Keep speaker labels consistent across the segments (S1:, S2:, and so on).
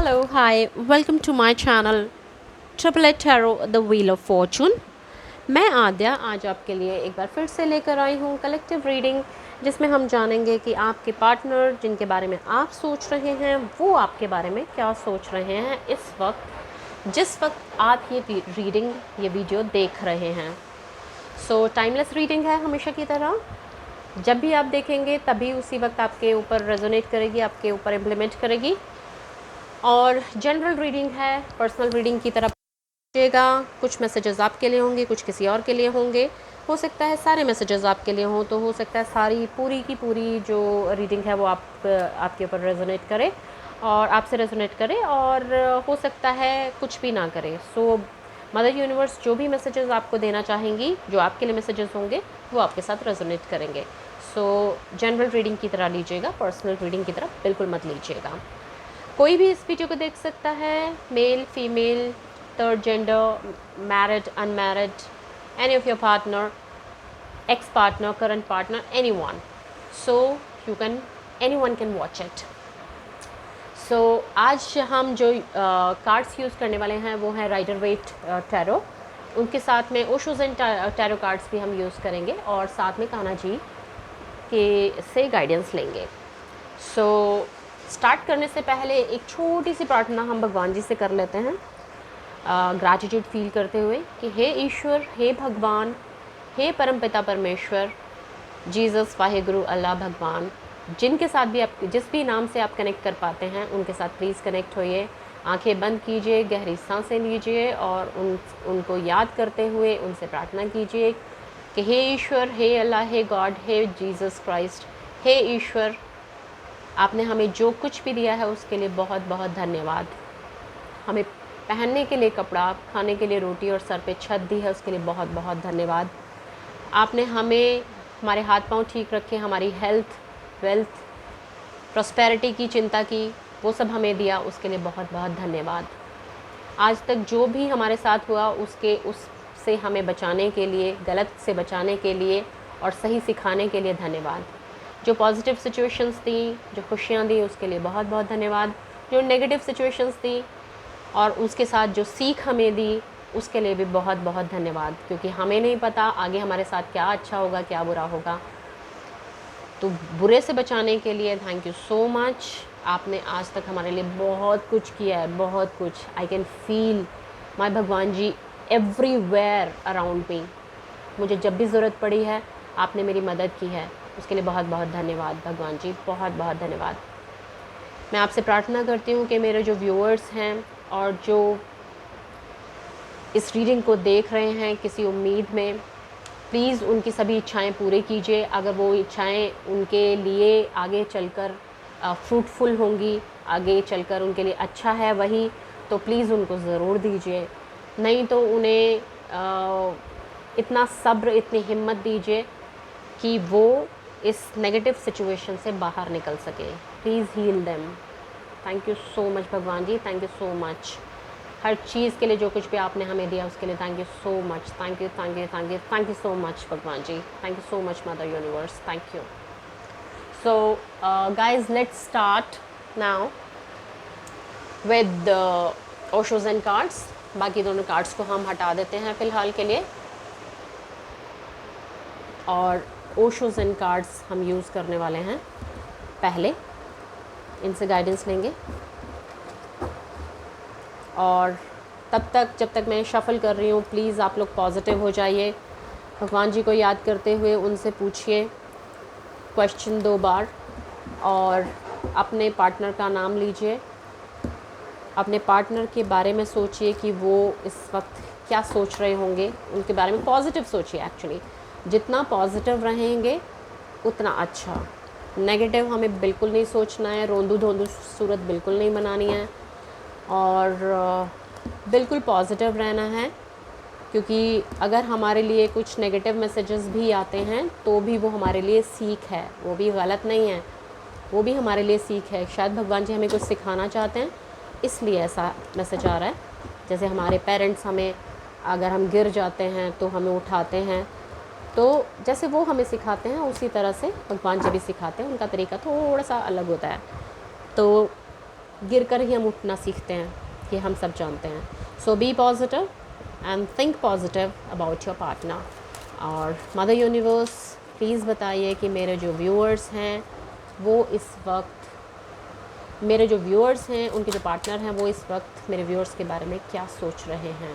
S1: Hello, hi, welcome to my channel Triple Eight Tarot The Wheel of Fortune। मैं आद्या आज आपके लिए एक बार फिर से लेकर आई हूँ कलेक्टिव रीडिंग, जिसमें हम जानेंगे कि आपके पार्टनर जिनके बारे में आप सोच रहे हैं वो आपके बारे में क्या सोच रहे हैं इस वक्त, जिस वक्त आप ये वीडियो देख रहे हैं। सो टाइमलेस रीडिंग है हमेशा की तरह। जब भी आप देखेंगे तभी उसी वक्त आपके ऊपर रेजोनेट करेगी, आपके ऊपर इम्प्लीमेंट करेगी। और जनरल रीडिंग है, पर्सनल रीडिंग की तरफ जाएगा। कुछ मैसेजेस आपके लिए होंगे, कुछ किसी और के लिए होंगे। हो सकता है सारे मैसेजेस आपके लिए हों, तो हो सकता है सारी पूरी की पूरी जो रीडिंग है वो आपके ऊपर रेजोनेट करे और आपसे रेजोनेट करे, और हो सकता है कुछ भी ना करे। सो मदर यूनिवर्स जो भी मैसेजेस आपको देना चाहेंगी, जो आपके लिए मैसेजेस होंगे वो आपके साथ रेजोनेट करेंगे। सो जनरल रीडिंग की तरह लीजिएगा, पर्सनल रीडिंग की तरह बिल्कुल मत लीजिएगा। कोई भी इस वीडियो को देख सकता है, male, female, third gender, married, unmarried, any of your partner, ex partner, current partner, anyone. So you can, anyone can watch it. So आज हम जो कार्ड्स यूज़ करने वाले हैं वो है राइडर वेट टैरो। उनके साथ में ओशोज एंड टैरो कार्ड्स भी हम यूज़ करेंगे, और साथ में कान्हा जी के से गाइडेंस लेंगे। सो स्टार्ट करने से पहले एक छोटी सी प्रार्थना हम भगवान जी से कर लेते हैं, ग्रैटिट्यूड फील करते हुए कि हे ईश्वर, हे भगवान, हे परमपिता परमेश्वर, जीसस, वाहेगुरु, अल्लाह, भगवान, जिनके साथ भी आप, जिस भी नाम से आप कनेक्ट कर पाते हैं उनके साथ प्लीज़ कनेक्ट होइए। आंखें बंद कीजिए, गहरी सांसें लीजिए और उनको याद करते हुए उनसे प्रार्थना कीजिए कि हे ईश्वर, हे अल्लाह, हे गॉड, हे जीसस क्राइस्ट, हे ईश्वर, आपने हमें जो कुछ भी दिया है उसके लिए बहुत बहुत धन्यवाद। हमें पहनने के लिए कपड़ा, खाने के लिए रोटी और सर पे छत दी है, उसके लिए बहुत बहुत धन्यवाद। आपने हमें हमारे हाथ पांव ठीक रखे, हमारी हेल्थ, वेल्थ, प्रॉस्पेरिटी की चिंता की, वो सब हमें दिया, उसके लिए बहुत बहुत धन्यवाद। आज तक जो भी हमारे साथ हुआ उससे हमें बचाने के लिए, गलत से बचाने के लिए और सही सिखाने के लिए धन्यवाद। जो पॉजिटिव सिचुएशंस दी, जो खुशियाँ दी, उसके लिए बहुत बहुत धन्यवाद। जो नेगेटिव सिचुएशंस दी और उसके साथ जो सीख हमें दी, उसके लिए भी बहुत बहुत धन्यवाद, क्योंकि हमें नहीं पता आगे हमारे साथ क्या अच्छा होगा, क्या बुरा होगा। तो बुरे से बचाने के लिए थैंक यू सो मच। आपने आज तक हमारे लिए बहुत कुछ किया है, बहुत कुछ। आई कैन फील माय भगवान जी एवरीवेयर अराउंड मी। मुझे जब भी ज़रूरत पड़ी है आपने मेरी मदद की है, उसके लिए बहुत बहुत धन्यवाद भगवान जी, बहुत बहुत धन्यवाद। मैं आपसे प्रार्थना करती हूँ कि मेरे जो व्यूअर्स हैं और जो इस रीडिंग को देख रहे हैं किसी उम्मीद में, प्लीज़ उनकी सभी इच्छाएं पूरी कीजिए। अगर वो इच्छाएं उनके लिए आगे चलकर फ्रूटफुल होंगी, आगे चलकर उनके लिए अच्छा है वही, तो प्लीज़ उनको ज़रूर दीजिए। नहीं तो उन्हें इतना सब्र, इतनी हिम्मत दीजिए कि वो इस नेगेटिव सिचुएशन से बाहर निकल सके। Please heal them. Thank you so much भगवान जी, थैंक यू सो मच। हर चीज़ के लिए जो कुछ भी आपने हमें दिया उसके लिए thank you so much. Thank you, thank you, thank you, thank you so much भगवान जी। Thank you so much mother universe, thank you. So guys, let's start now with Osho's and cards. बाकी दोनों कार्ड्स को हम हटा देते हैं फ़िलहाल के लिए, और ओशोज एंड कार्ड्स हम यूज़ करने वाले हैं। पहले इनसे गाइडेंस लेंगे, और तब तक जब तक मैं शफ़ल कर रही हूँ प्लीज़ आप लोग पॉजिटिव हो जाइए। भगवान जी को याद करते हुए उनसे पूछिए क्वेश्चन 2 बार, और अपने पार्टनर का नाम लीजिए। अपने पार्टनर के बारे में सोचिए कि वो इस वक्त क्या सोच रहे होंगे, उनके बारे में पॉजिटिव सोचिए। एक्चुअली जितना पॉजिटिव रहेंगे उतना अच्छा। नेगेटिव हमें बिल्कुल नहीं सोचना है, रोंदू धोंदू सूरत बिल्कुल नहीं बनानी है, और बिल्कुल पॉजिटिव रहना है। क्योंकि अगर हमारे लिए कुछ नेगेटिव मैसेजेस भी आते हैं तो भी वो हमारे लिए सीख है, वो भी गलत नहीं है, वो भी हमारे लिए सीख है। शायद भगवान जी हमें कुछ सिखाना चाहते हैं, इसलिए ऐसा मैसेज आ रहा है। जैसे हमारे पेरेंट्स हमें, अगर हम गिर जाते हैं तो हमें उठाते हैं, तो जैसे वो हमें सिखाते हैं उसी तरह से भगवान जी भी सिखाते हैं। उनका तरीका थोड़ा सा अलग होता है। तो गिर कर ही हम उठना सीखते हैं, ये हम सब जानते हैं। So be positive and think positive about your partner. और मदर यूनिवर्स प्लीज़ बताइए कि मेरे जो व्यूअर्स हैं वो इस वक्त, मेरे जो व्यूअर्स हैं उनके जो पार्टनर हैं वो इस वक्त मेरे व्यूअर्स के बारे में क्या सोच रहे हैं।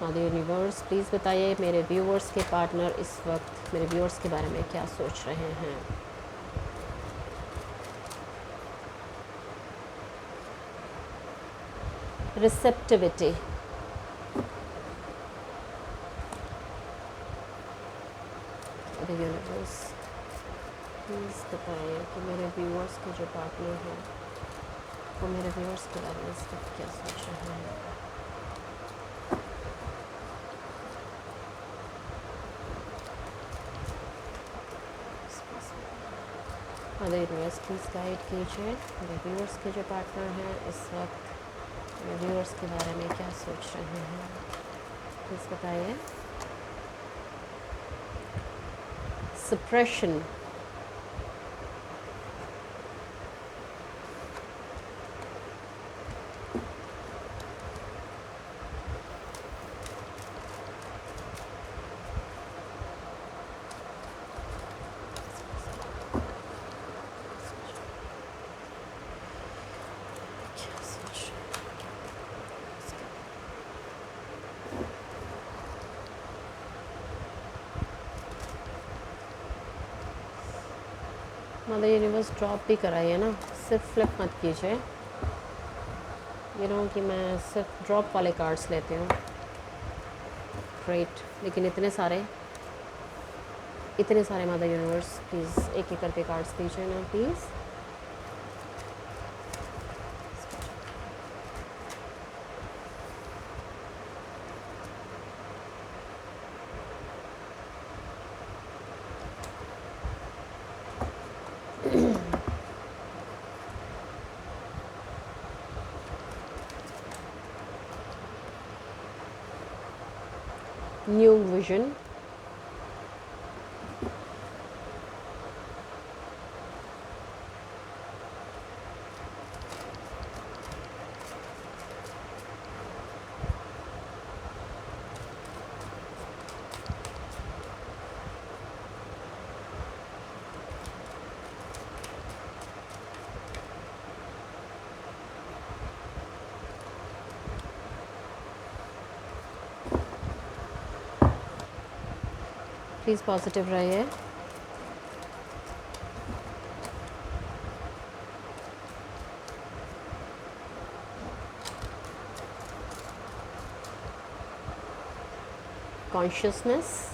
S1: मदर यूनिवर्स प्लीज़ बताइए मेरे व्यूअर्स के पार्टनर इस वक्त मेरे व्यूअर्स के बारे में क्या सोच रहे हैं। रिसेप्टिविटी, मदर यूनिवर्स प्लीज़ बताइए कि मेरे व्यूअर्स के जो पार्टनर हैं वो मेरे व्यूअर्स के बारे में इस वक्त क्या सोच रहे हैं। मदर यूनिवर्स प्लीज़ गाइड कीजिए मेरे व्यूअर्स के जो पार्टनर हैं इस वक्त मेरे व्यूअर्स के बारे में क्या सोच रहे हैं, प्लीज़ बताइए। सप्रेशन, मदर यूनिवर्स ड्रॉप भी कराइए ना, सिर्फ फ्लिप मत कीजिए। कि मैं सिर्फ ड्रॉप वाले कार्ड्स लेती हूँ। ग्रेट, लेकिन इतने सारे मदर यूनिवर्स प्लीज़ एक एक करके कार्ड्स दीजिए ना please. New vision, please positive रहिए। Consciousness,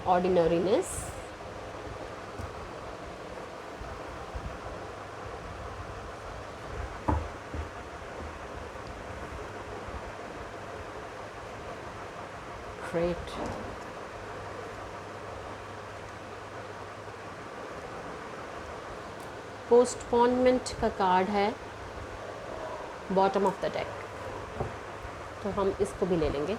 S1: ordinariness, great. पोस्टपोनमेंट का कार्ड है बॉटम ऑफ द डेक, तो हम इसको भी ले लेंगे।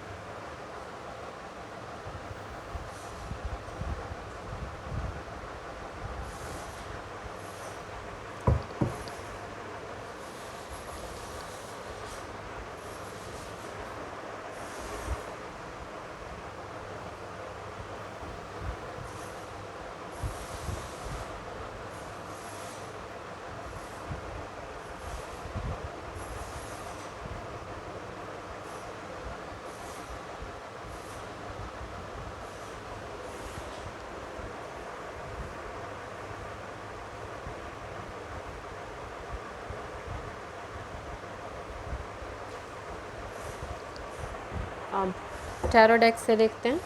S1: टैरो डेक से देखते हैं।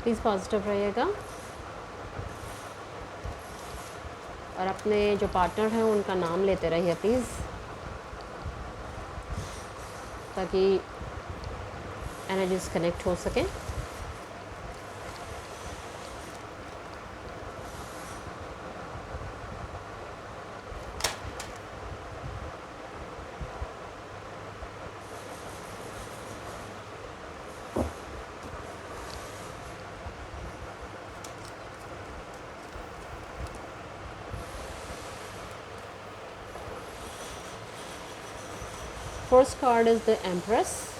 S1: प्लीज़ पॉजिटिव रहिएगा और अपने जो पार्टनर हैं उनका नाम लेते रहिए प्लीज़, ताकि एनर्जीज कनेक्ट हो सके। First card is the Empress.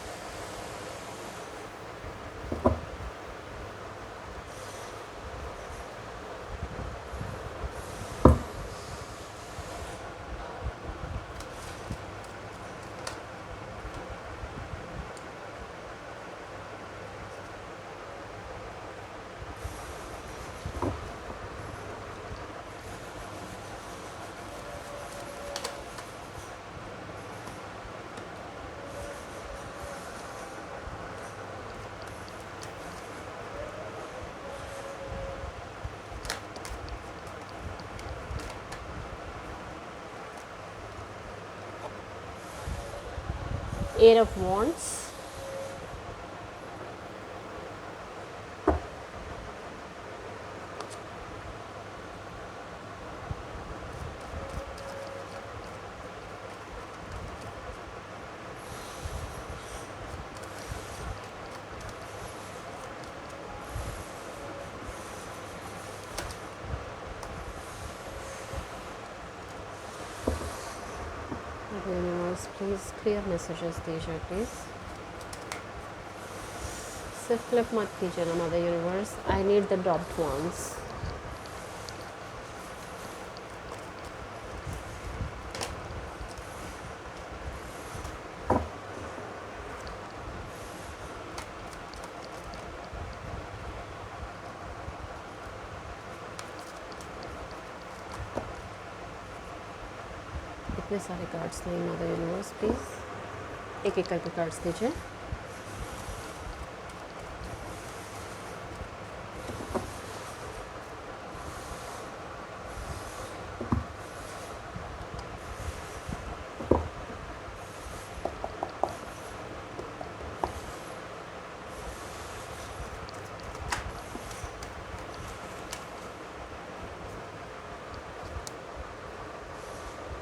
S1: Eight of Wands. Universe, please clear messages दीजिए प्लीज़। सिर्फ फ्लिप मत कीजिए ना mother universe, I need the dropped ones. इतने सारे कार्ड्स नहीं मदर यूनिवर्स, प्लीज़ एक एक करके कार्ड्स दीजिए।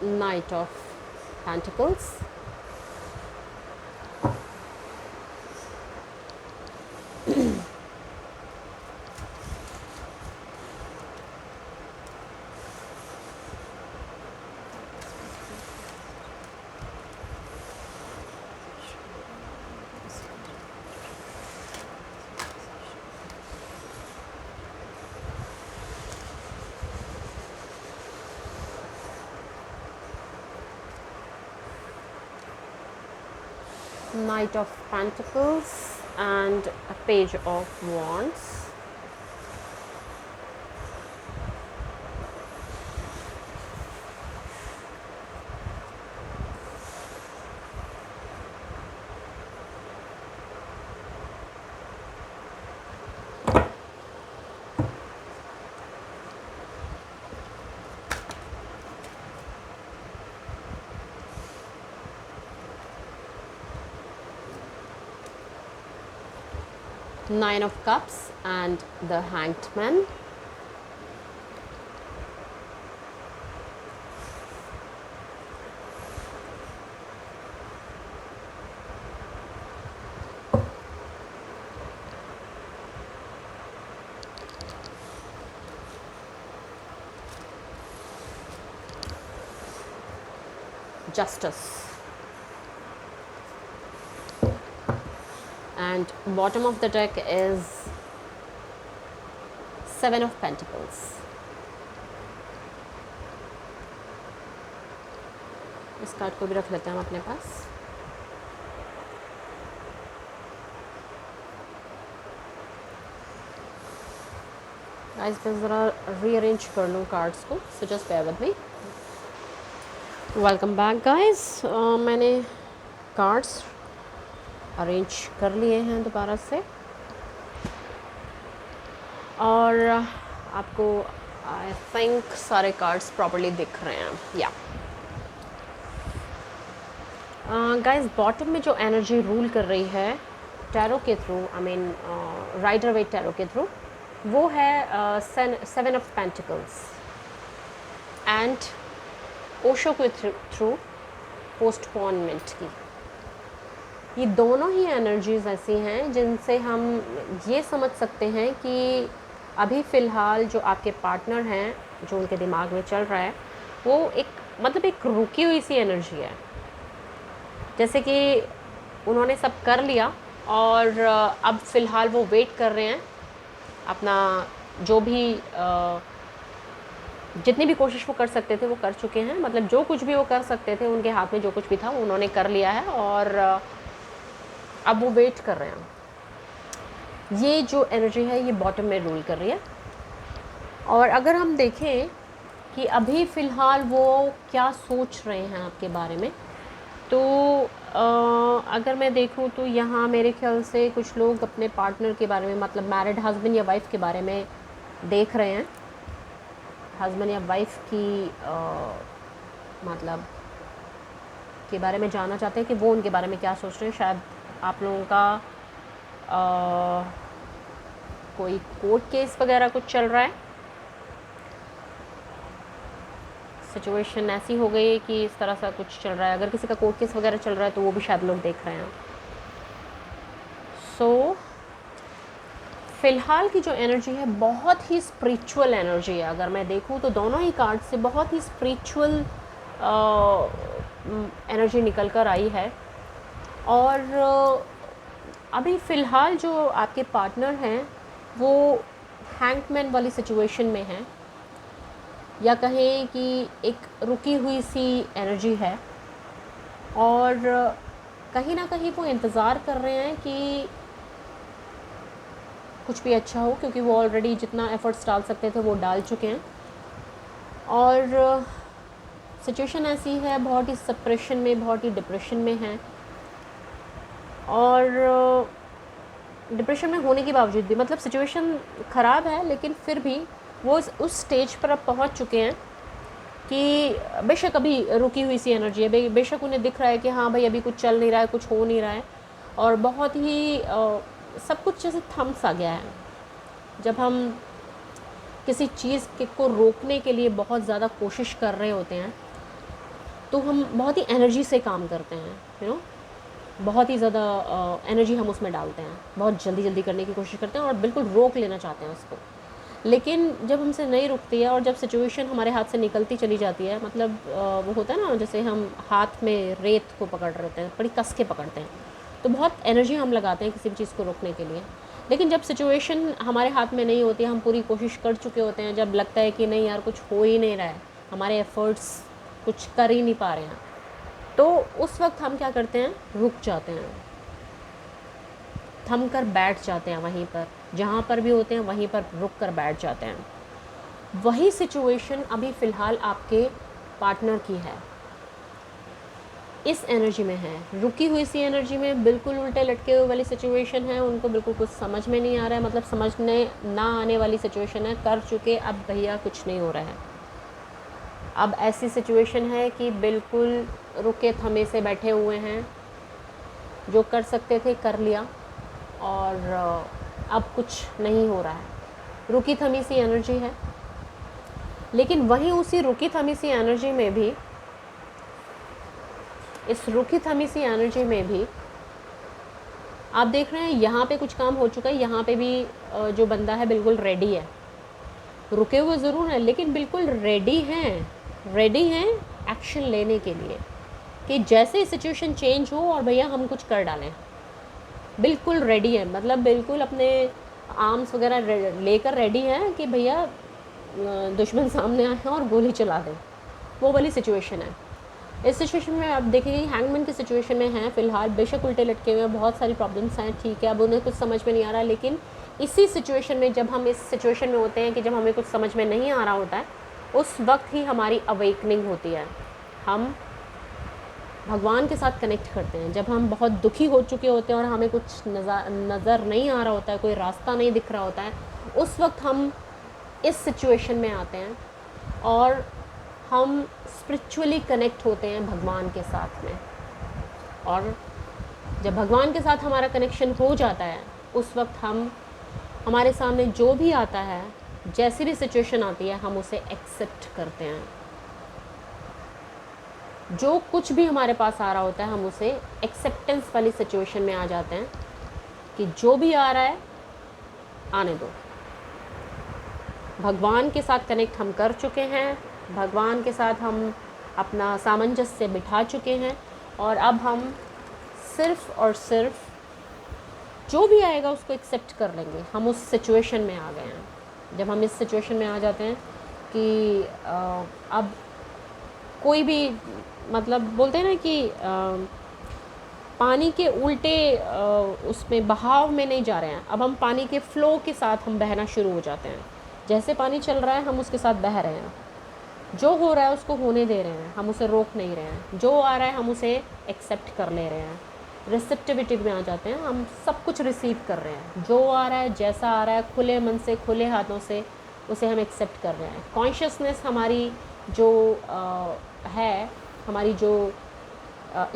S1: Knight of Pentacles, Knight of Pentacles and a Page of Wands. Nine of Cups and the Hanged Man. justice, and bottom of the deck is 7 of Pentacles. इस card को भी रख लेते हैं हम अपने पास। गाइस मैं ज़रा रीअरेंज कर लूँ कार्ड्स को, so just bear with me. Welcome back guys. मैंने कार्ड्स अरेंज कर लिए हैं दोबारा से, और आपको आई थिंक सारे कार्ड्स प्रॉपर्ली दिख रहे हैं। या गाइस बॉटम में जो एनर्जी रूल कर रही है टैरो के through, I mean Rider Waite tarot के थ्रू, वो है 7 ऑफ पेंटिकल्स एंड ओशो के थ्रू पोस्टपोनमेंट की। ये दोनों ही एनर्जीज़ ऐसी हैं जिनसे हम ये समझ सकते हैं कि अभी फ़िलहाल जो आपके पार्टनर हैं, जो उनके दिमाग में चल रहा है, वो एक रुकी हुई सी एनर्जी है। जैसे कि उन्होंने सब कर लिया और अब फ़िलहाल वो वेट कर रहे हैं अपना, जो भी जितनी भी कोशिश वो कर सकते थे वो कर चुके हैं। मतलब जो कुछ भी वो कर सकते थे, उनके हाथ में जो कुछ भी था उन्होंने कर लिया है, और अब वो वेट कर रहे हैं। ये जो एनर्जी है ये बॉटम में रूल कर रही है। और अगर हम देखें कि अभी फ़िलहाल वो क्या सोच रहे हैं आपके बारे में, तो अगर मैं देखूं तो यहाँ मेरे ख्याल से कुछ लोग अपने पार्टनर के बारे में, मतलब मैरिड हस्बैंड या वाइफ के बारे में देख रहे हैं। हस्बैंड या वाइफ की मतलब के बारे में जानना चाहते हैं कि वो उनके बारे में क्या सोच रहे हैं। शायद आप लोगों का कोई कोर्ट केस वगैरह कुछ चल रहा है, सिचुएशन ऐसी हो गई है कि इस तरह सा कुछ चल रहा है। अगर किसी का कोर्ट केस वगैरह चल रहा है तो वो भी शायद लोग देख रहे हैं। सो फ़िलहाल की जो एनर्जी है बहुत ही स्पिरिचुअल एनर्जी है। अगर मैं देखूं तो दोनों ही कार्ड से बहुत ही स्पिरिचुअल एनर्जी निकल कर आई है। और अभी फ़िलहाल जो आपके पार्टनर हैं वो हैंगमैन वाली सिचुएशन में हैं, या कहें कि एक रुकी हुई सी एनर्जी है, और कहीं ना कहीं वो इंतज़ार कर रहे हैं कि कुछ भी अच्छा हो, क्योंकि वो ऑलरेडी जितना एफ़र्ट्स डाल सकते थे वो डाल चुके हैं। और सिचुएशन ऐसी है, बहुत ही सप्रेशन में, बहुत ही डिप्रेशन में है, और डिप्रेशन में होने के बावजूद भी, मतलब सिचुएशन ख़राब है लेकिन फिर भी वो उस स्टेज पर अब पहुंच चुके हैं कि बेशक अभी रुकी हुई सी एनर्जी है, बेशक उन्हें दिख रहा है कि हाँ भाई अभी कुछ चल नहीं रहा है, कुछ हो नहीं रहा है, और बहुत ही सब कुछ जैसे थम सा गया है। जब हम किसी चीज़ को रोकने के लिए बहुत ज़्यादा कोशिश कर रहे होते हैं तो हम बहुत ही एनर्जी से काम करते हैं, बहुत ही ज़्यादा एनर्जी हम उसमें डालते हैं, बहुत जल्दी करने की कोशिश करते हैं और बिल्कुल रोक लेना चाहते हैं उसको। लेकिन जब हमसे नहीं रुकती है और जब सिचुएशन हमारे हाथ से निकलती चली जाती है, मतलब वो होता है ना, जैसे हम हाथ में रेत को पकड़ रहे होते हैं, बड़ी कस के पकड़ते हैं, तो बहुत एनर्जी हम लगाते हैं किसी भी चीज़ को रोकने के लिए। लेकिन जब सिचुएशन हमारे हाथ में नहीं होती है, हम पूरी कोशिश कर चुके होते हैं, जब लगता है कि नहीं यार कुछ हो ही नहीं रहा है, हमारे एफ़र्ट्स कुछ कर ही नहीं पा रहे हैं, तो उस वक्त हम क्या करते हैं, रुक जाते हैं, थम कर बैठ जाते हैं, वहीं पर जहाँ पर भी होते हैं वहीं पर रुक कर बैठ जाते हैं। वही सिचुएशन अभी फ़िलहाल आपके पार्टनर की है, इस एनर्जी में है, रुकी हुई सी एनर्जी में, बिल्कुल उल्टे लटके हुए वाली सिचुएशन है। उनको बिल्कुल कुछ समझ में नहीं आ रहा है, मतलब समझने ना आने वाली सिचुएशन है, कर चुके, अब भैया कुछ नहीं हो रहा है। अब ऐसी सिचुएशन है कि बिल्कुल रुके थमे से बैठे हुए हैं, जो कर सकते थे कर लिया, और अब कुछ नहीं हो रहा है, रुकी थमी सी एनर्जी है। लेकिन वहीं उसी रुकी थमी सी एनर्जी में भी, इस रुकी थमी सी एनर्जी में भी आप देख रहे हैं यहाँ पे कुछ काम हो चुका है, यहाँ पे भी जो बंदा है बिल्कुल रेडी है, रुके हुए ज़रूर हैं लेकिन बिल्कुल रेडी हैं एक्शन लेने के लिए। कि जैसे ही सिचुएशन चेंज हो और भैया हम कुछ कर डालें, बिल्कुल रेडी है, मतलब बिल्कुल अपने आर्म्स वगैरह लेकर रेडी हैं कि भैया दुश्मन सामने आए हैं और गोली चला दें, वो वाली सिचुएशन है। इस सिचुएशन में आप देखेंगे हैंगमैन की सिचुएशन में हैं फ़िलहाल, बेशक उल्टे लटके हुए हैं, बहुत सारी प्रॉब्लम्स हैं, ठीक है, अब उन्हें कुछ समझ में नहीं आ रहा, लेकिन इसी सिचुएशन में, जब हम इस सिचुएशन में होते हैं कि जब हमें कुछ समझ में नहीं आ रहा होता है, उस वक्त ही हमारी अवेकनिंग होती है। हम भगवान के साथ कनेक्ट करते हैं। जब हम बहुत दुखी हो चुके होते हैं और हमें कुछ नज़र नहीं आ रहा होता है, कोई रास्ता नहीं दिख रहा होता है, उस वक्त हम इस सिचुएशन में आते हैं और हम स्पिरिचुअली कनेक्ट होते हैं भगवान के साथ में। और जब भगवान के साथ हमारा कनेक्शन हो जाता है, उस वक्त हम हमारे सामने जो भी आता है, जैसी भी सिचुएशन आती है, हम उसे एक्सेप्ट करते हैं। जो कुछ भी हमारे पास आ रहा होता है, हम उसे एक्सेप्टेंस वाली सिचुएशन में आ जाते हैं कि जो भी आ रहा है आने दो। भगवान के साथ कनेक्ट हम कर चुके हैं, भगवान के साथ हम अपना सामंजस्य बिठा चुके हैं, और अब हम सिर्फ़ और सिर्फ जो भी आएगा उसको एक्सेप्ट कर लेंगे। हम उस सिचुएशन में आ गए हैं। जब हम इस सिचुएशन में आ जाते हैं कि अब कोई भी, मतलब बोलते हैं ना कि पानी के उल्टे उसमें बहाव में नहीं जा रहे हैं, अब हम पानी के फ़्लो के साथ हम बहना शुरू हो जाते हैं। जैसे पानी चल रहा है हम उसके साथ बह रहे हैं, जो हो रहा है उसको होने दे रहे हैं, हम उसे रोक नहीं रहे हैं, जो आ रहा है हम उसे एक्सेप्ट कर ले रहे हैं। रिसेप्टिविटी में आ जाते हैं, हम सब कुछ रिसीव कर रहे हैं, जो आ रहा है जैसा आ रहा है, खुले मन से खुले हाथों से उसे हम एक्सेप्ट कर रहे हैं। कॉन्शियसनेस हमारी जो है, हमारी जो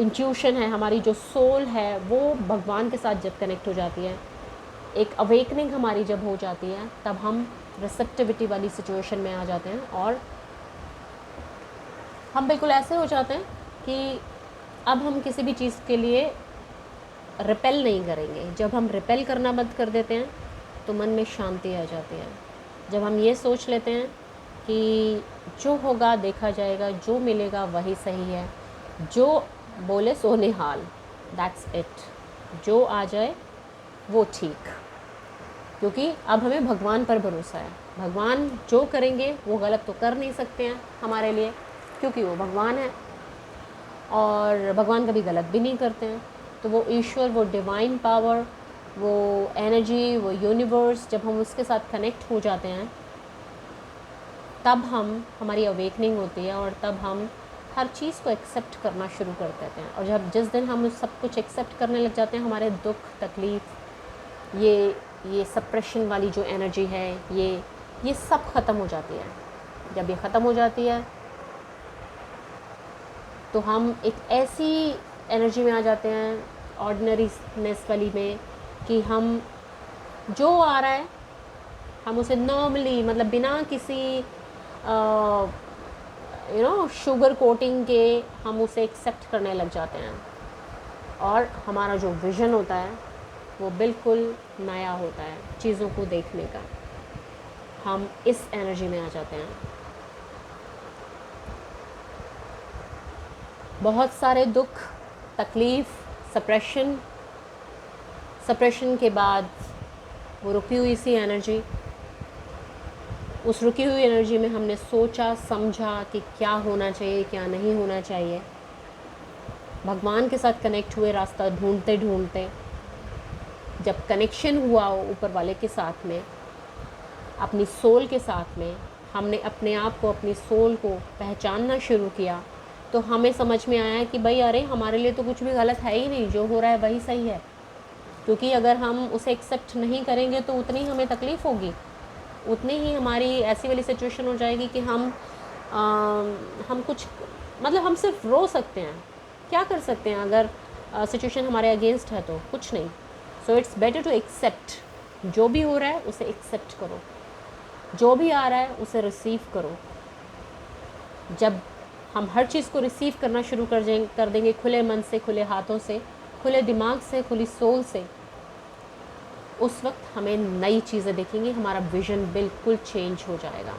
S1: इंट्यूशन है, हमारी जो सोल है, वो भगवान के साथ जब कनेक्ट हो जाती है, एक अवेकनिंग हमारी जब हो जाती है, तब हम रिसेप्टिविटी वाली सिचुएशन में आ जाते हैं और हम बिल्कुल ऐसे हो जाते हैं कि अब हम किसी भी चीज़ के लिए रिपेल नहीं करेंगे। जब हम रिपेल करना बंद कर देते हैं तो मन में शांति आ जाती है। जब हम ये सोच लेते हैं कि जो होगा देखा जाएगा, जो मिलेगा वही सही है, जो बोले सो निहाल, दैट्स इट, जो आ जाए वो ठीक, क्योंकि अब हमें भगवान पर भरोसा है। भगवान जो करेंगे वो गलत तो कर नहीं सकते हैं हमारे लिए, क्योंकि वो भगवान है और भगवान कभी गलत भी नहीं करते हैं। तो वो ईश्वर, वो डिवाइन पावर, वो एनर्जी, वो यूनिवर्स, जब हम उसके साथ कनेक्ट हो जाते हैं तब हमारी अवेकनिंग होती है और तब हम हर चीज़ को एक्सेप्ट करना शुरू कर देते हैं। और जब जिस दिन हम सब कुछ एक्सेप्ट करने लग जाते हैं, हमारे दुख, तकलीफ़, ये सप्रेशन वाली जो एनर्जी है, ये सब ख़त्म हो जाती है। जब ये ख़त्म हो जाती है तो हम एक ऐसी एनर्जी में आ जाते हैं, ऑर्डिनरीनेस वाली में, कि हम जो आ रहा है हम उसे नॉर्मली, मतलब बिना किसी शुगर कोटिंग के हम उसे एक्सेप्ट करने लग जाते हैं। और हमारा जो विज़न होता है वो बिल्कुल नया होता है चीज़ों को देखने का। हम इस एनर्जी में आ जाते हैं। बहुत सारे दुख, तकलीफ़, सप्रेशन के बाद वो रुकी हुई सी एनर्जी, उस रुकी हुई एनर्जी में हमने सोचा समझा कि क्या होना चाहिए, क्या नहीं होना चाहिए। भगवान के साथ कनेक्ट हुए, रास्ता ढूंढते ढूंढते जब कनेक्शन हुआ ऊपर वाले के साथ में, अपनी सोल के साथ में, हमने अपने आप को, अपनी सोल को पहचानना शुरू किया, तो हमें समझ में आया कि भाई अरे हमारे लिए तो कुछ भी गलत है ही नहीं, जो हो रहा है वही सही है। क्योंकि अगर हम उसे एक्सेप्ट नहीं करेंगे तो उतनी हमें तकलीफ़ होगी, उतनी ही हमारी ऐसी वाली सिचुएशन हो जाएगी कि हम कुछ, मतलब हम सिर्फ रो सकते हैं, क्या कर सकते हैं अगर सिचुएशन हमारे अगेंस्ट है तो कुछ नहीं। So it's better to accept, जो भी हो रहा है उसे एक्सेप्ट करो, जो भी आ रहा है उसे रिसीव करो। जब हम हर चीज़ को रिसीव करना शुरू कर देंगे खुले मन से, खुले हाथों से, खुले दिमाग से, खुली सोल से, उस वक्त हमें नई चीज़ें दिखेंगी, हमारा विज़न बिल्कुल चेंज हो जाएगा।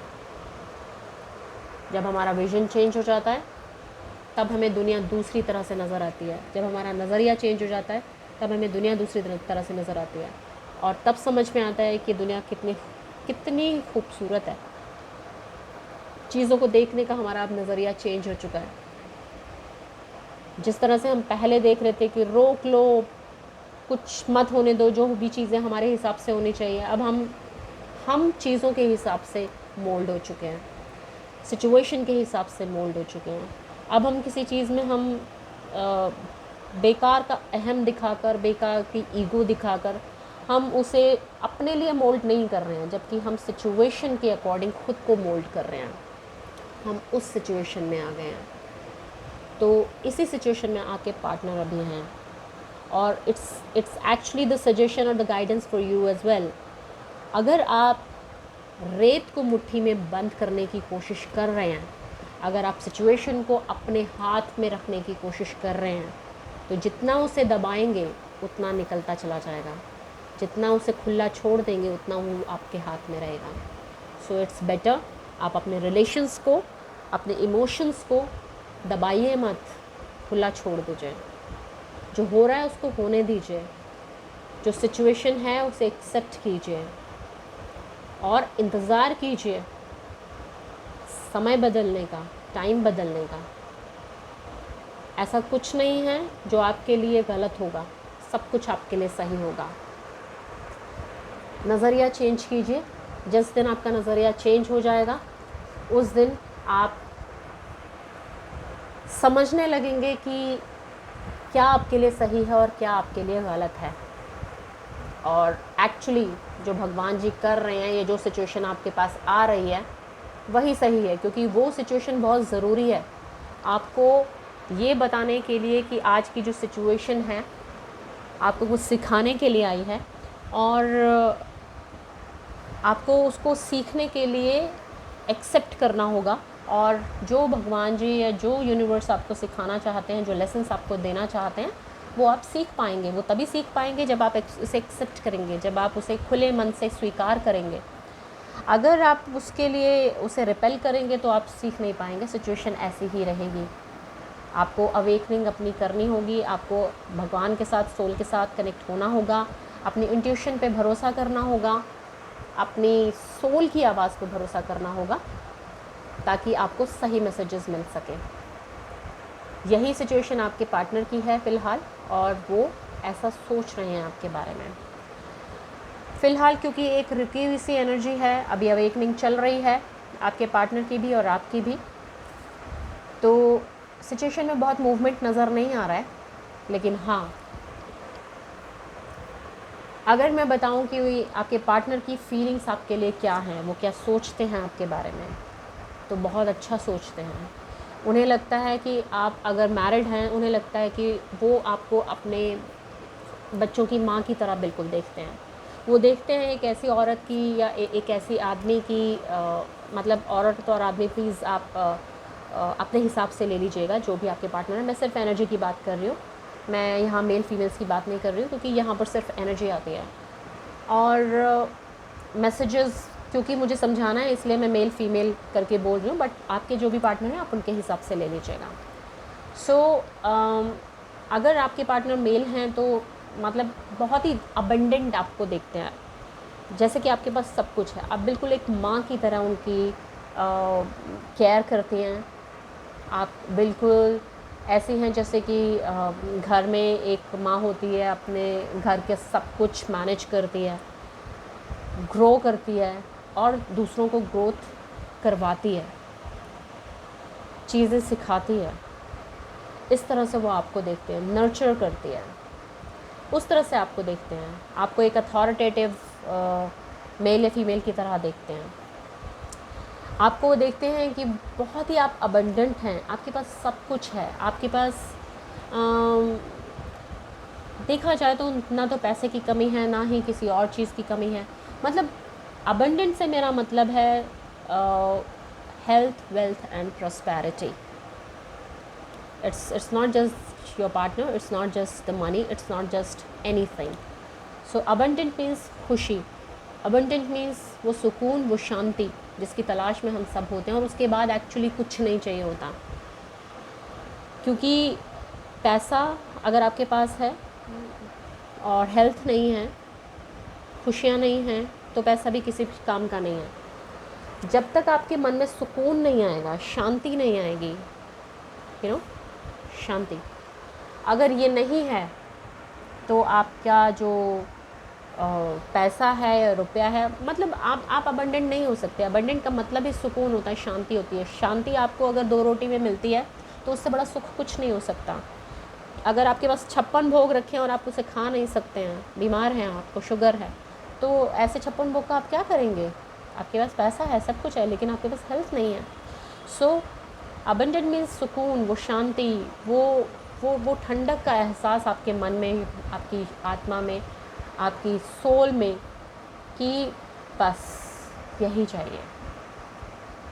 S1: जब हमारा विज़न चेंज हो जाता है तब हमें दुनिया दूसरी तरह से नज़र आती है। जब हमारा नज़रिया चेंज हो जाता है तब हमें दुनिया दूसरी तरह से नज़र आती है, और तब समझ में आता है कि दुनिया कितनी कितनी खूबसूरत है। चीज़ों को देखने का हमारा अब नज़रिया चेंज हो चुका है। जिस तरह से हम पहले देख रहे थे कि रोक लो, कुछ मत होने दो, जो भी चीज़ें हमारे हिसाब से होनी चाहिए, अब हम चीज़ों के हिसाब से मोल्ड हो चुके हैं, सिचुएशन के हिसाब से मोल्ड हो चुके हैं। अब हम किसी चीज़ में हम बेकार का अहम दिखाकर, बेकार की ईगो दिखाकर हम उसे अपने लिए मोल्ड नहीं कर रहे हैं, जबकि हम सिचुएशन के अकॉर्डिंग खुद को मोल्ड कर रहे हैं। हम उस सिचुएशन में आ गए हैं। तो इसी सिचुएशन में आके पार्टनर अभी हैं, और इट्स एक्चुअली द सजेशन और the guidance for you as well. अगर आप रेत को मुट्ठी में बंद करने की कोशिश कर रहे हैं, अगर आप सिचुएशन को अपने हाथ में रखने की कोशिश कर रहे हैं, तो जितना उसे दबाएंगे उतना निकलता चला जाएगा, जितना उसे खुला छोड़ देंगे उतना वो आपके हाथ में रहेगा। सो इट्स बेटर आप अपने रिलेशंस को, अपने इमोशंस को दबाइए मत, खुला छोड़ दीजिए। जो हो रहा है उसको होने दीजिए, जो सिचुएशन है उसे एक्सेप्ट कीजिए और इंतज़ार कीजिए समय बदलने का, टाइम बदलने का। ऐसा कुछ नहीं है जो आपके लिए गलत होगा, सब कुछ आपके लिए सही होगा। नज़रिया चेंज कीजिए। जिस दिन आपका नज़रिया चेंज हो जाएगा उस दिन आप समझने लगेंगे कि क्या आपके लिए सही है और क्या आपके लिए गलत है। और एक्चुअली जो भगवान जी कर रहे हैं, ये जो सिचुएशन आपके पास आ रही है वही सही है, क्योंकि वो सिचुएशन बहुत ज़रूरी है आपको ये बताने के लिए कि आज की जो सिचुएशन है आपको कुछ सिखाने के लिए आई है, और आपको उसको सीखने के लिए एक्सेप्ट करना होगा। और जो भगवान जी या जो यूनिवर्स आपको सिखाना चाहते हैं, जो लेसन्स आपको देना चाहते हैं, वो आप सीख पाएंगे। वो तभी सीख पाएंगे जब आप उसे एक्सेप्ट करेंगे, जब आप उसे खुले मन से स्वीकार करेंगे। अगर आप उसके लिए उसे रिपेल करेंगे तो आप सीख नहीं पाएंगे, सिचुएशन ऐसी ही रहेगी। आपको अवेकनिंग अपनी करनी होगी, आपको भगवान के साथ, सोल के साथ कनेक्ट होना होगा, अपनी इंट्यूशन पे भरोसा करना होगा, अपनी सोल की आवाज़ पे भरोसा करना होगा, ताकि आपको सही मैसेजेस मिल सके। यही सिचुएशन आपके पार्टनर की है फ़िलहाल, और वो ऐसा सोच रहे हैं आपके बारे में फ़िलहाल, क्योंकि एक रुकी हुई सी एनर्जी है, अभी अवेकनिंग चल रही है आपके पार्टनर की भी और आपकी भी। तो सिचुएशन में बहुत मूवमेंट नज़र नहीं आ रहा है, लेकिन हाँ, अगर मैं बताऊं कि आपके पार्टनर की फीलिंग्स आपके लिए क्या हैं, वो क्या सोचते हैं आपके बारे में, तो बहुत अच्छा सोचते हैं। उन्हें लगता है कि आप अगर मैरिड हैं, उन्हें लगता है कि वो आपको अपने बच्चों की माँ की तरह बिल्कुल देखते हैं। वो देखते हैं एक ऐसी औरत की या एक ऐसी आदमी की, मतलब औरत और आदमी प्लीज़ आप अपने हिसाब से ले लीजिएगा, जो भी आपके पार्टनर है। मैं सिर्फ एनर्जी की बात कर रही हूँ, मैं यहाँ मेल फीमेल्स की बात नहीं कर रही हूँ, क्योंकि यहाँ पर सिर्फ एनर्जी आती है। और मैसेजेस क्योंकि मुझे समझाना है इसलिए मैं मेल फीमेल करके बोल रही हूँ, बट आपके जो भी पार्टनर हैं आप उनके हिसाब से ले लीजिएगा। सो अगर आपके पार्टनर मेल हैं तो मतलब बहुत ही अबंडेंट आपको देखते हैं, जैसे कि आपके पास सब कुछ है, आप बिल्कुल एक माँ की तरह उनकी केयर करती हैं। आप बिल्कुल ऐसी हैं जैसे कि घर में एक माँ होती है, अपने घर के सब कुछ मैनेज करती है, ग्रो करती है और दूसरों को ग्रोथ करवाती है, चीज़ें सिखाती है। इस तरह से वो आपको देखते हैं, नर्चर करती है, उस तरह से आपको देखते हैं। आपको एक अथॉरिटेटिव मेल या फीमेल की तरह देखते हैं। आपको देखते हैं कि बहुत ही आप अबंडेंट हैं, आपके पास सब कुछ है, आपके पास देखा जाए तो ना तो पैसे की कमी है, ना ही किसी और चीज़ की कमी है। मतलब अबंडेंट से मेरा मतलब है health, wealth and prosperity. It's not just your partner, it's not just the money, it's not just anything. So abundant means खुशी, abundant means वो सुकून, वो शांति जिसकी तलाश में हम सब होते हैं, और उसके बाद एक्चुअली कुछ नहीं चाहिए होता। क्योंकि पैसा अगर आपके पास है और हेल्थ नहीं है, खुशियाँ नहीं हैं, तो पैसा भी किसी काम का नहीं है। जब तक आपके मन में सुकून नहीं आएगा, शांति नहीं आएगी, शांति अगर ये नहीं है, तो आपका जो पैसा है या रुपया है, मतलब आप अबंडेंट नहीं हो सकते। अबंडेंट का मतलब ही सुकून होता है, शांति होती है। शांति आपको अगर 2 रोटी में मिलती है तो उससे बड़ा सुख कुछ नहीं हो सकता। अगर आपके पास 56 भोग रखे हैं और आप उसे खा नहीं सकते हैं, बीमार हैं, आपको शुगर है, तो ऐसे 56 भोग का आप क्या करेंगे? आपके पास पैसा है, सब कुछ है, लेकिन आपके पास हेल्थ नहीं है। सो अबंडेंट मीन्स सुकून, वो शांति, वो ठंडक का एहसास आपके मन में, आपकी आत्मा में, आपकी सोल में, कि बस यही चाहिए,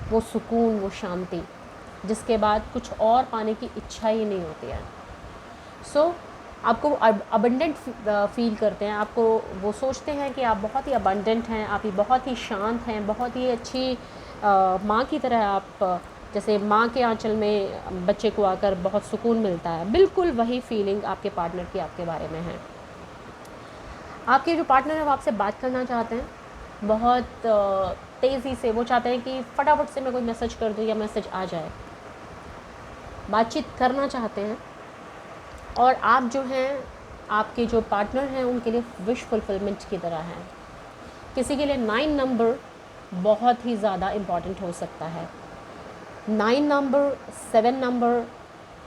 S1: वो सुकून, वो शांति, जिसके बाद कुछ और पाने की इच्छा ही नहीं होती है। सो आपको अबंडेंट फील करते हैं, आपको वो सोचते हैं कि आप बहुत ही अबंडेंट हैं, आप ही बहुत ही शांत हैं, बहुत ही अच्छी माँ की तरह। आप जैसे माँ के आंचल में बच्चे को आकर बहुत सुकून मिलता है, बिल्कुल वही फीलिंग आपके पार्टनर की आपके बारे में है। आपके जो पार्टनर है वो आपसे बात करना चाहते हैं बहुत तेज़ी से। वो चाहते हैं कि फटाफट से मैं कोई मैसेज कर दूँ या मैसेज आ जाए, बातचीत करना चाहते हैं। और आप जो हैं, आपके जो पार्टनर हैं, उनके लिए विश फुलफिलमेंट की तरह है। किसी के लिए 9 नंबर बहुत ही ज़्यादा इम्पॉर्टेंट हो सकता है। 9 नंबर, 7 नंबर,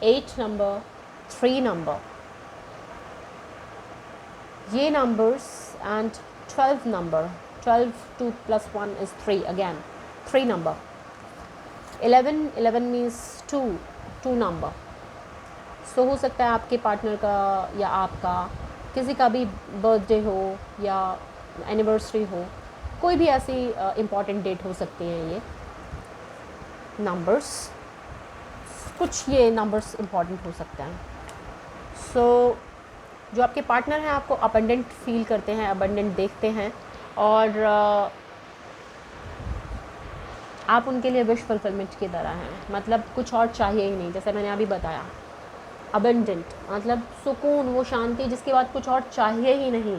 S1: 8 नंबर, 3 नंबर, ये numbers and 12 number, 12 2 + 1 is 3 again, 3 number, 11 means 2 number. So हो सकता है आपके पार्टनर का या आपका किसी का भी बर्थडे हो या एनिवर्सरी हो, कोई भी ऐसी इम्पॉर्टेंट डेट हो सकती है। ये नंबर्स, कुछ ये नंबर्स इम्पॉर्टेंट हो सकते हैं। सो जो आपके पार्टनर हैं आपको अबंडेंट फील करते हैं, अबंडेंट देखते हैं, और आप उनके लिए विश फुलफिलमेंट की तरह हैं। मतलब कुछ और चाहिए ही नहीं, जैसे मैंने अभी बताया। अबंडेंट मतलब सुकून, वो शांति जिसके बाद कुछ और चाहिए ही नहीं।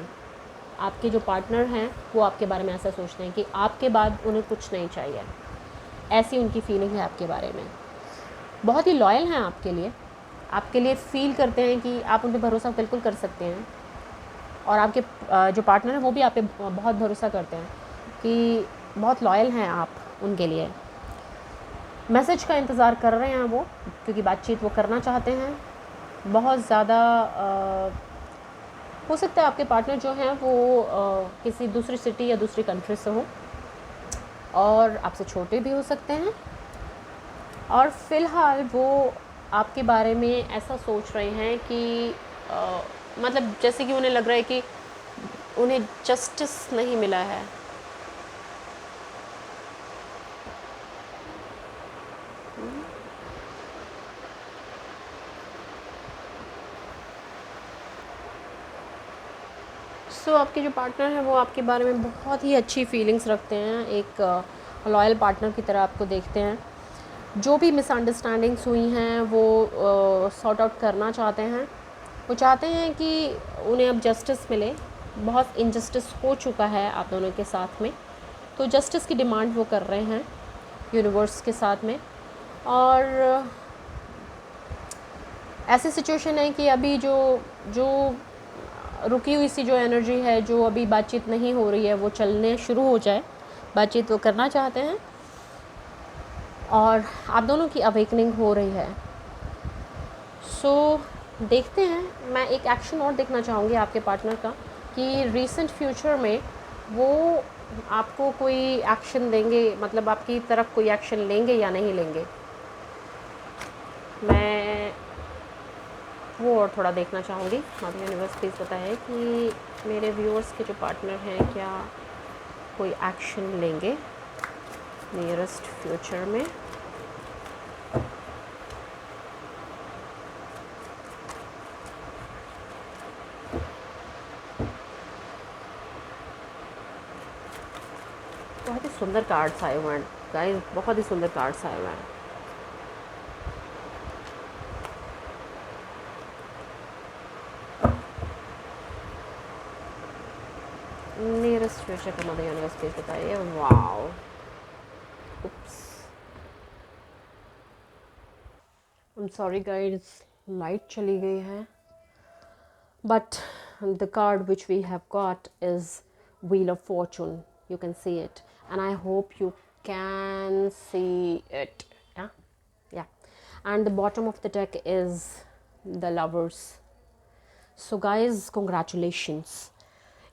S1: आपके जो पार्टनर हैं वो आपके बारे में ऐसा सोचते हैं कि आपके बाद उन्हें कुछ नहीं चाहिए, ऐसी उनकी फीलिंग है आपके बारे में। बहुत ही लॉयल हैं आपके लिए फ़ील करते हैं कि आप उन पर भरोसा बिल्कुल कर सकते हैं। और आपके जो पार्टनर हैं वो भी आप पे बहुत भरोसा करते हैं कि बहुत लॉयल हैं आप उनके लिए। मैसेज का इंतज़ार कर रहे हैं वो, क्योंकि बातचीत वो करना चाहते हैं बहुत ज़्यादा। हो सकता है आपके पार्टनर जो हैं वो किसी दूसरी सिटी या दूसरी कंट्री से हो, और आपसे छोटे भी हो सकते हैं। और फ़िलहाल वो आपके बारे में ऐसा सोच रहे हैं कि मतलब जैसे कि उन्हें लग रहा है कि उन्हें जस्टिस नहीं मिला है। सो आपके जो पार्टनर हैं वो आपके बारे में बहुत ही अच्छी फीलिंग्स रखते हैं, एक लॉयल पार्टनर की तरह आपको देखते हैं। जो भी मिसअंडरस्टैंडिंग्स हुई हैं वो सॉर्ट आउट करना चाहते हैं। वो चाहते हैं कि उन्हें अब जस्टिस मिले। बहुत इनजस्टिस हो चुका है आप दोनों के साथ में, तो जस्टिस की डिमांड वो कर रहे हैं यूनिवर्स के साथ में। और ऐसी सिचुएशन है कि अभी जो रुकी हुई सी जो एनर्जी है, जो अभी बातचीत नहीं हो रही है, वो चलने शुरू हो जाए। बातचीत वो करना चाहते हैं और आप दोनों की अवेकनिंग हो रही है। सो देखते हैं, मैं एक एक्शन और देखना चाहूँगी आपके पार्टनर का कि रीसेंट फ्यूचर में वो आपको कोई एक्शन देंगे, मतलब आपकी तरफ कोई एक्शन लेंगे या नहीं लेंगे। मैं वो और थोड़ा देखना चाहूँगी। आप यूनिवर्स प्लीज़ बताएं कि मेरे व्यूअर्स के जो पार्टनर हैं क्या कोई एक्शन लेंगे नियरेस्ट फ्यूचर में। बहुत ही सुंदर कार्ड्स आए हुए हैं गाइस, बहुत ही सुंदर कार्ड्स आए हुए हैं। nearest future का मदर यूनिवर्स प्लीज बताइए। Wow, oops, I am sorry guys, light चली गई है, but the card which we have got is Wheel of Fortune. You can see it, and I hope you can see it. Yeah, yeah. And the bottom of the deck is the Lovers. So guys, congratulations.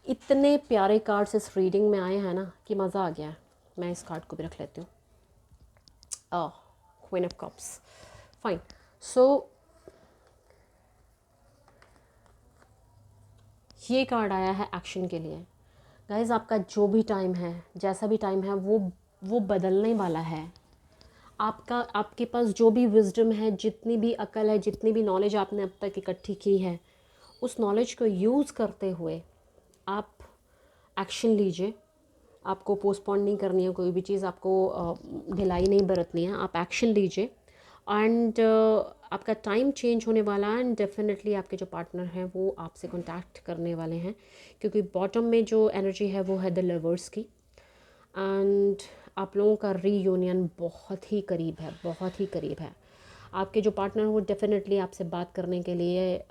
S1: इतने प्यारे cards इस reading में आए हैं ना कि मज़ा आ गया है। मैं इस कार्ड को भी रख लेती हूँ। Queen of cups, fine. So ये कार्ड आया है एक्शन के लिए। गाइज, आपका जो भी टाइम है, जैसा भी टाइम है, वो बदलने वाला है। आपके पास जो भी विजडम है, जितनी भी अकल है, जितनी भी नॉलेज आपने अब तक इकट्ठी की है, उस नॉलेज को यूज़ करते हुए आप एक्शन लीजिए। आपको पोस्टपोन नहीं करनी है कोई भी चीज़, आपको ढिलाई नहीं बरतनी है, आप एक्शन लीजिए। एंड आपका टाइम चेंज होने वाला है, एंड डेफिनेटली आपके जो पार्टनर हैं वो आपसे कांटेक्ट करने वाले हैं, क्योंकि बॉटम में जो एनर्जी है वो है द लवर्स की। एंड आप लोगों का रीयूनियन बहुत ही करीब है, बहुत ही करीब है। आपके जो पार्टनर वो डेफिनेटली आपसे बात करने के लिए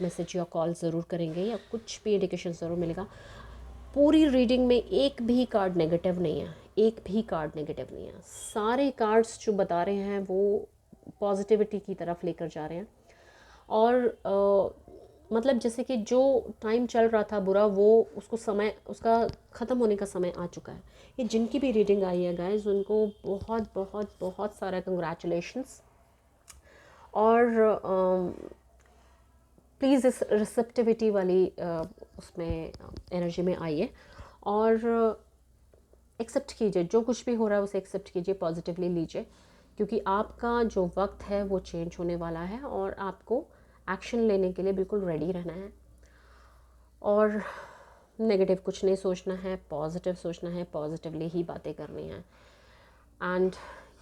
S1: मैसेज या कॉल ज़रूर करेंगे, या कुछ भी इंडिकेशन ज़रूर मिलेगा। पूरी रीडिंग में एक भी कार्ड नेगेटिव नहीं है, एक भी कार्ड नेगेटिव नहीं है। सारे कार्ड्स जो बता रहे हैं वो पॉजिटिविटी की तरफ लेकर जा रहे हैं। और मतलब जैसे कि जो टाइम चल रहा था बुरा, वो उसको समय, उसका ख़त्म होने का समय आ चुका है। ये जिनकी भी रीडिंग आई है गाइस, उनको बहुत बहुत बहुत सारा कंग्रेचुलेशंस। और प्लीज़ इस रिसेप्टिविटी वाली उसमें एनर्जी में आइए और एक्सेप्ट कीजिए। जो कुछ भी हो रहा है उसे एक्सेप्ट कीजिए, पॉजिटिवली लीजिए, क्योंकि आपका जो वक्त है वो चेंज होने वाला है और आपको एक्शन लेने के लिए बिल्कुल रेडी रहना है। और नेगेटिव कुछ नहीं सोचना है, पॉजिटिव सोचना है, पॉजिटिवली ही बातें करनी हैं। एंड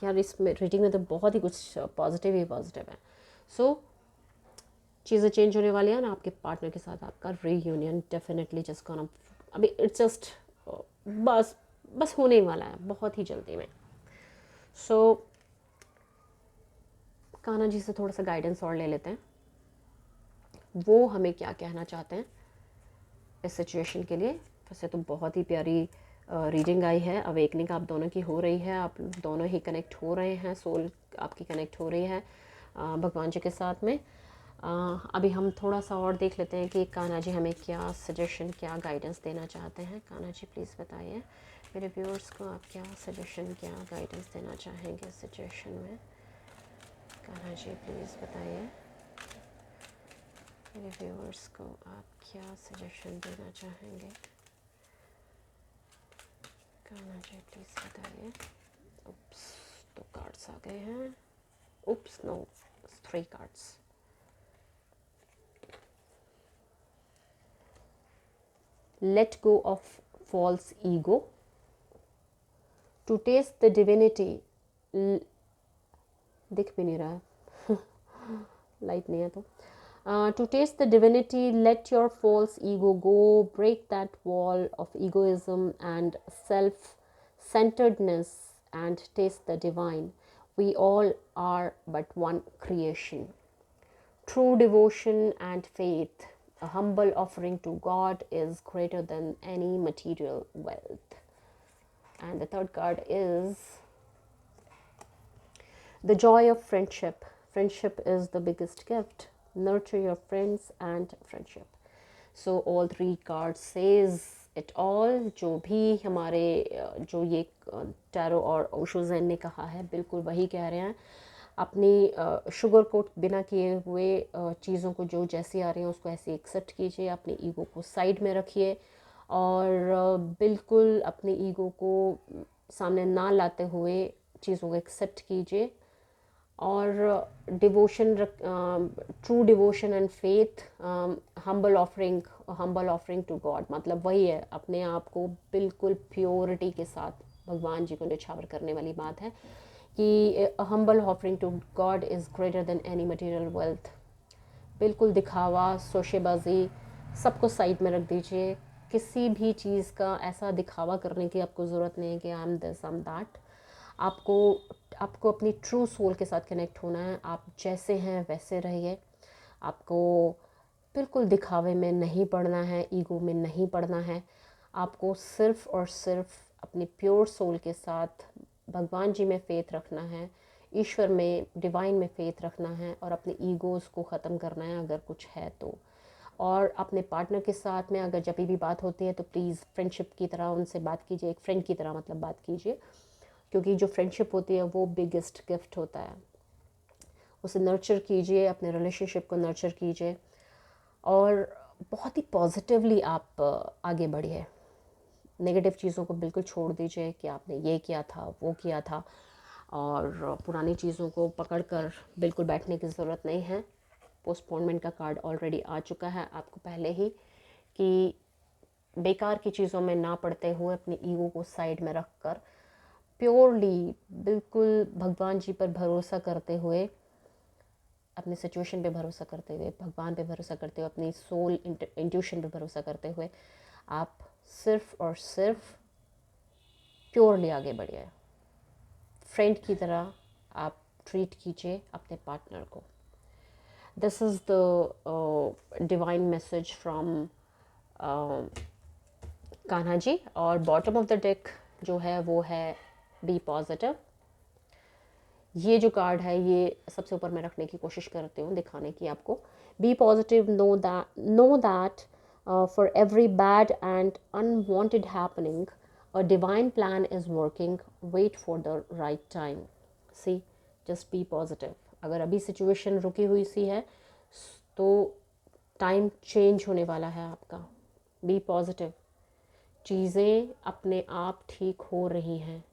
S1: यार, इस रीडिंग में तो बहुत ही कुछ पॉजिटिव ही पॉजिटिव है। सो चीज़ें चेंज होने वाली है ना, आपके पार्टनर के साथ आपका रीयूनियन डेफिनेटली जस्ट गोना, अभी इट्स जस्ट बस होने ही वाला है बहुत ही जल्दी में। सो कान्हा जी से थोड़ा सा गाइडेंस और ले लेते हैं, वो हमें क्या कहना चाहते हैं इस सिचुएशन के लिए। वैसे तो बहुत ही प्यारी रीडिंग आई है, अवेकनिंग आप दोनों की हो रही है, आप दोनों ही कनेक्ट हो रहे हैं, सोल आपकी कनेक्ट हो रही है भगवान जी के साथ में। अभी हम थोड़ा सा और देख लेते हैं कि कान्हा जी हमें क्या सजेशन, क्या गाइडेंस देना चाहते हैं। कान्हा जी प्लीज़ बताइए मेरे व्यूअर्स को, आप क्या सजेशन, क्या गाइडेंस देना चाहेंगे इस सिचुएशन में। कान्हा जी प्लीज़ बताइए मेरे व्यूअर्स को, आप क्या सजेशन देना चाहेंगे। कान्हा जी प्लीज़ बताइए। उप्स, 2 कार्ड्स आ गए हैं। Oops, no, 3 cards. Let go of false ego, to taste the divinity, दिख भी नहीं रहा है लाइट नहीं है तो। To taste the divinity, let your false ego go, break that wall of egoism and self-centeredness and taste the divine. We all are but one creation. True devotion and faith, a humble offering to God, is greater than any material wealth. And the third card is the joy of friendship. Friendship is the biggest gift. Nurture your friends and friendship. So all 3 cards says it all. जो भी हमारे जो ये tarot और Osho Zen ने कहा है, बिल्कुल वही कह रहे हैं। अपनी शुगर कोट बिना किए हुए चीज़ों को जो जैसी आ रही हैं उसको ऐसे एक्सेप्ट कीजिए, अपने ईगो को साइड में रखिए और बिल्कुल अपने ईगो को सामने ना लाते हुए चीज़ों को एक्सेप्ट कीजिए। और devotion, true devotion and faith, humble offering to God, मतलब वही है, अपने आप को बिल्कुल प्योरिटी के साथ भगवान जी को निछावर करने वाली बात है कि humble offering to God is greater than any material wealth. बिल्कुल दिखावा, शोशेबाजी सबको साइड में रख दीजिए। किसी भी चीज़ का ऐसा दिखावा करने की आपको ज़रूरत नहीं है कि I am this I am that. आपको आपको अपनी ट्रू सोल के साथ कनेक्ट होना है। आप जैसे हैं वैसे रहिए। आपको बिल्कुल दिखावे में नहीं पड़ना है, ईगो में नहीं पड़ना है। आपको सिर्फ़ और सिर्फ अपनी प्योर सोल के साथ भगवान जी में फ़ेथ रखना है, ईश्वर में, डिवाइन में फ़ेथ रखना है और अपने ईगोज़ को ख़त्म करना है अगर कुछ है तो। और अपने पार्टनर के साथ में अगर जब भी बात होती है तो प्लीज़ फ्रेंडशिप की तरह उनसे बात कीजिए, एक फ्रेंड की तरह मतलब बात कीजिए, क्योंकि जो फ्रेंडशिप होती है वो बिगेस्ट गिफ्ट होता है। उसे नर्चर कीजिए, अपने रिलेशनशिप को नर्चर कीजिए और बहुत ही पॉजिटिवली आप आगे बढ़िए। नेगेटिव चीज़ों को बिल्कुल छोड़ दीजिए कि आपने ये किया था, वो किया था, और पुरानी चीज़ों को पकड़ कर बिल्कुल बैठने की ज़रूरत नहीं है। पोस्टपोनमेंट का कार्ड ऑलरेडी आ चुका है आपको पहले ही, कि बेकार की चीज़ों में ना पड़ते हुए अपनी ईगो को साइड में रख कर प्योरली बिल्कुल भगवान जी पर भरोसा करते हुए, अपने सिचुएशन पे भरोसा करते हुए, भगवान पे भरोसा करते हुए, अपनी सोल इंट्यूशन पे भरोसा करते हुए आप सिर्फ और सिर्फ प्योरली आगे बढ़िए। फ्रेंड की तरह आप ट्रीट कीजिए अपने पार्टनर को। This is the divine message from Kanha ji. और बॉटम ऑफ द डेक जो है वो है बी पॉजिटिव। ये जो कार्ड है ये सबसे ऊपर मैं रखने की कोशिश करती हूँ दिखाने की आपको। Be positive, know that for every bad and unwanted happening a divine plan is working, wait for the right time. See, just be positive. अगर अभी सिचुएशन रुकी हुई सी है तो टाइम चेंज होने वाला है आपका। बी पॉजिटिव, चीज़ें अपने आप ठीक हो रही हैं।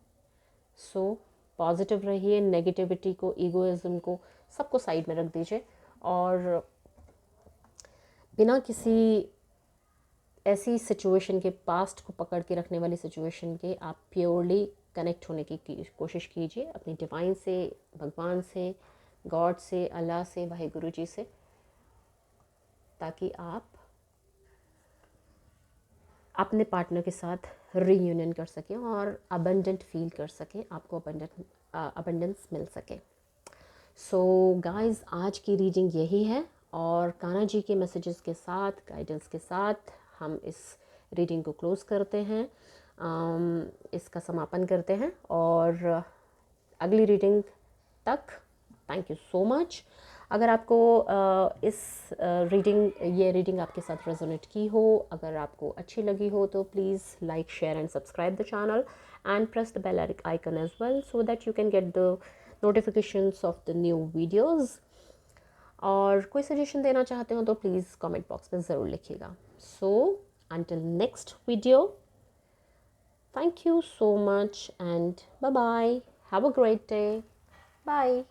S1: सो पॉजिटिव रहिए, नेगेटिविटी को, ईगोइज्म को, सबको साइड में रख दीजिए और बिना किसी ऐसी सिचुएशन के, पास्ट को पकड़ के रखने वाली सिचुएशन के, आप प्योरली कनेक्ट होने की कोशिश कीजिए अपनी डिवाइन से, भगवान से, गॉड से, अल्लाह से, वाहिगुरु जी से, ताकि आप अपने पार्टनर के साथ रीयूनियन कर सकें और अबंडेंट फील कर सकें, आपको अबंडेंस मिल सके। सो गाइस, आज की रीडिंग यही है और कान्हा जी के मैसेजेस के साथ, गाइडेंस के साथ हम इस रीडिंग को क्लोज़ करते हैं, इसका समापन करते हैं और अगली रीडिंग तक थैंक यू सो मच। अगर आपको ये रीडिंग आपके साथ रेजोनेट की हो, अगर आपको अच्छी लगी हो तो please like, share and subscribe the channel and press the bell icon as well so that you can get the notifications of the new videos। और कोई सजेशन देना चाहते हो तो प्लीज़ कमेंट बॉक्स में ज़रूर लिखिएगा। सो until next video, thank you so much and bye bye, have a great day, bye।